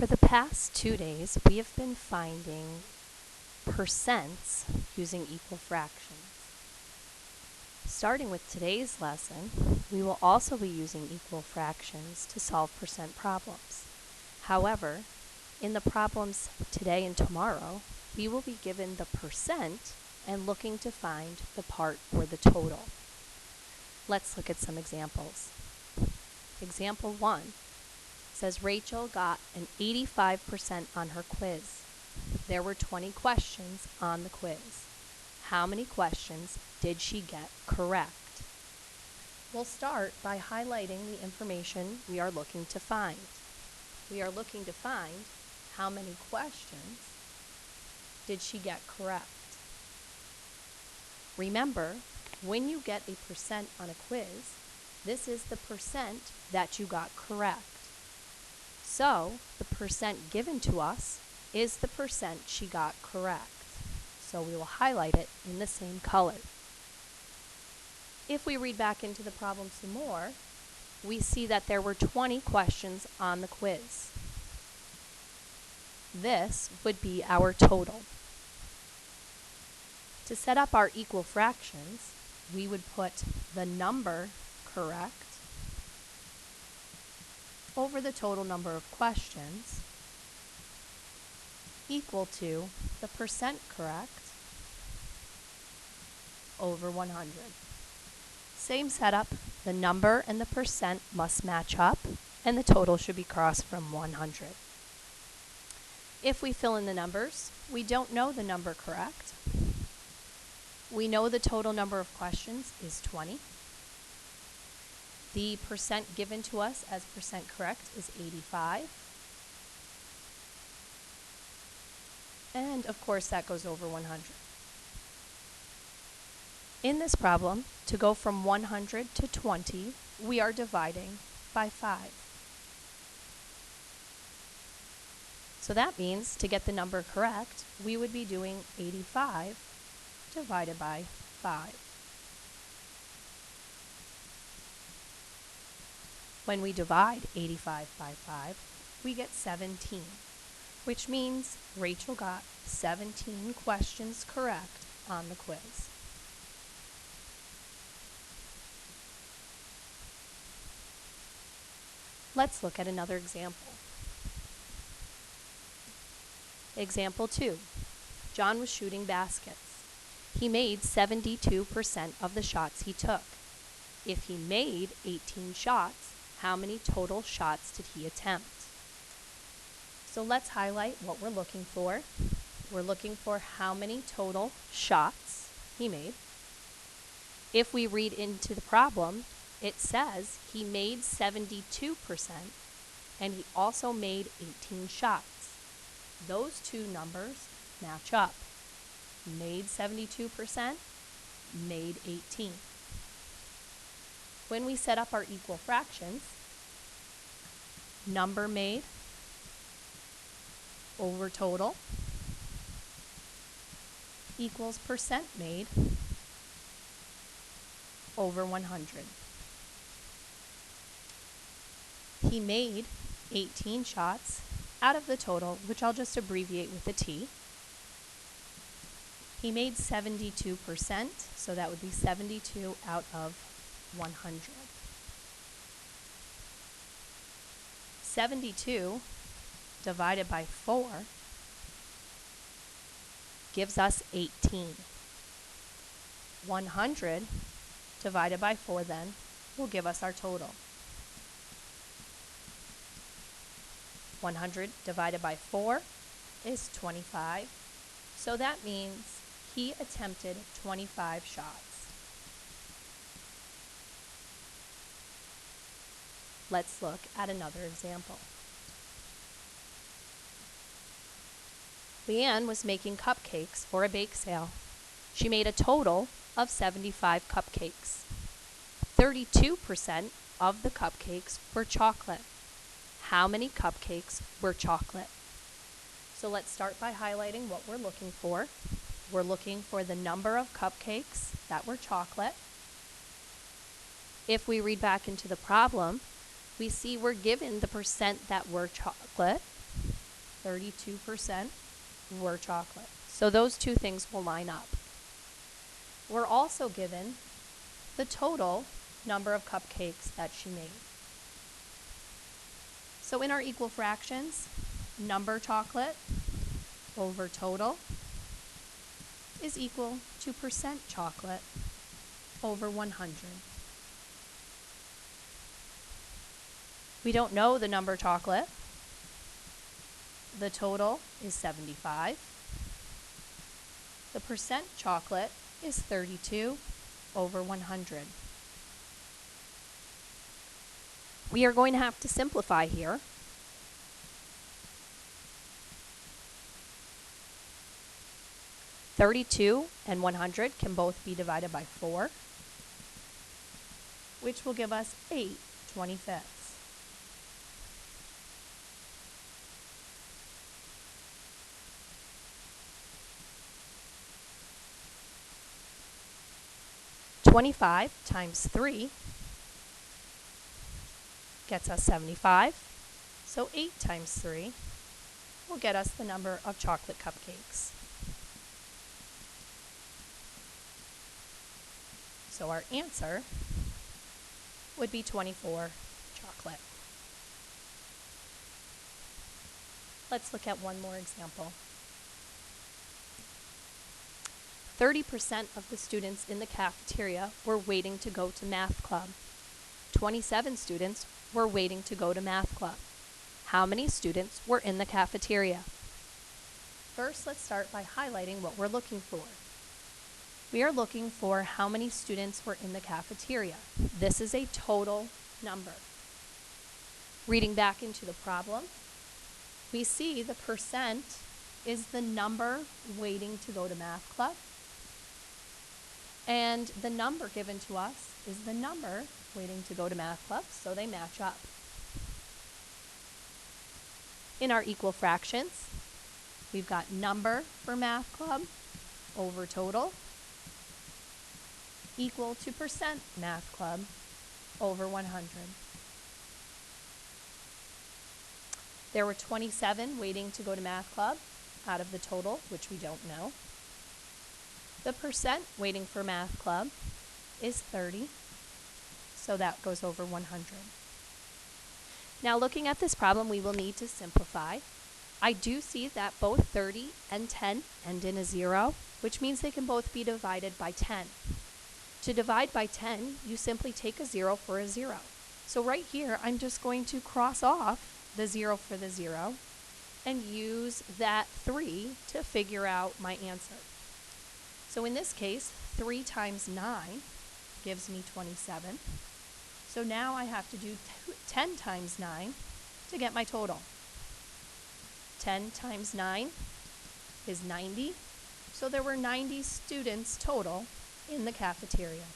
For the past 2 days, we have been finding percents using equal fractions. Starting with today's lesson, we will also be using equal fractions to solve percent problems. However, in the problems today and tomorrow, we will be given the percent and looking to find the part or the total. Let's look at some examples. Example 1 says Rachel got an 85% on her quiz. There were 20 questions on the quiz. How many questions did she get correct? We'll start by highlighting the information we are looking to find. We are looking to find how many questions did she get correct. Remember, when you get a percent on a quiz, this is the percent that you got correct. So, the percent given to us is the percent she got correct. So we will highlight it in the same color. If we read back into the problem some more, we see that there were 20 questions on the quiz. This would be our total. To set up our equal fractions, we would put the number correct over the total number of questions equal to the percent correct over 100. Same setup, the number and the percent must match up and the total should be crossed from 100. If we fill in the numbers, we don't know the number correct. We know the total number of questions is 20. The percent given to us as percent correct is 85. And of course that goes over 100. In this problem, to go from 100 to 20, we are dividing by 5. So that means to get the number correct, we would be doing 85 divided by 5. When we divide 85 by 5, we get 17, which means Rachel got 17 questions correct on the quiz. Let's look at another example. Example 2. John was shooting baskets. He made 72% of the shots he took. If he made 18 shots, how many total shots did he attempt? So let's highlight what we're looking for. We're looking for how many total shots he made. If we read into the problem, it says he made 72% and he also made 18 shots. Those two numbers match up. Made 72%, made 18. When we set up our equal fractions, number made over total equals percent made over 100. He made 18 shots out of the total, which I'll just abbreviate with a T. He made 72%, so that would be 72 out of 100. 72 divided by 4 gives us 18. 100 divided by 4 then will give us our total. 100 divided by 4 is 25, so that means he attempted 25 shots. Let's look at another example. Leanne was making cupcakes for a bake sale. She made a total of 75 cupcakes. 32% of the cupcakes were chocolate. How many cupcakes were chocolate? So let's start by highlighting what we're looking for. We're looking for the number of cupcakes that were chocolate. If we read back into the problem, we see we're given the percent that were chocolate, 32% were chocolate. So those two things will line up. We're also given the total number of cupcakes that she made. So in our equal fractions, number chocolate over total is equal to percent chocolate over 100. We don't know the number chocolate. The total is 75. The percent chocolate is 32 over 100. We are going to have to simplify here. (32) and 100 can both be divided by 4, which will give us 8/25. (25) times 3 gets us 75. So 8 times 3 will get us the number of chocolate cupcakes. So our answer would be 24 chocolate. Let's look at one more example. 30% of the students in the cafeteria were waiting to go to math club. 27 students were waiting to go to math club. How many students were in the cafeteria? First, let's start by highlighting what we're looking for. We are looking for how many students were in the cafeteria. This is a total number. Reading back into the problem, we see the percent is the number waiting to go to math club, and the number given to us is the number waiting to go to math club, so they match up. In our equal fractions, we've got number for math club over total equal to percent math club over 100. There were 27 waiting to go to math club out of the total, which we don't know. The percent waiting for math club is 30, so that goes over 100. Now looking at this problem, we will need to simplify. I do see that both 30 and 10 end in a 0, which means they can both be divided by 10. To divide by 10, you simply take a 0 for a 0. So right here, I'm just going to cross off the 0 for the 0 and use that 3 to figure out my answer. So in this case, 3 times 9 gives me 27. So now I have to do 10 times 9 to get my total. 10 times 9 is 90. So there were 90 students total in the cafeteria.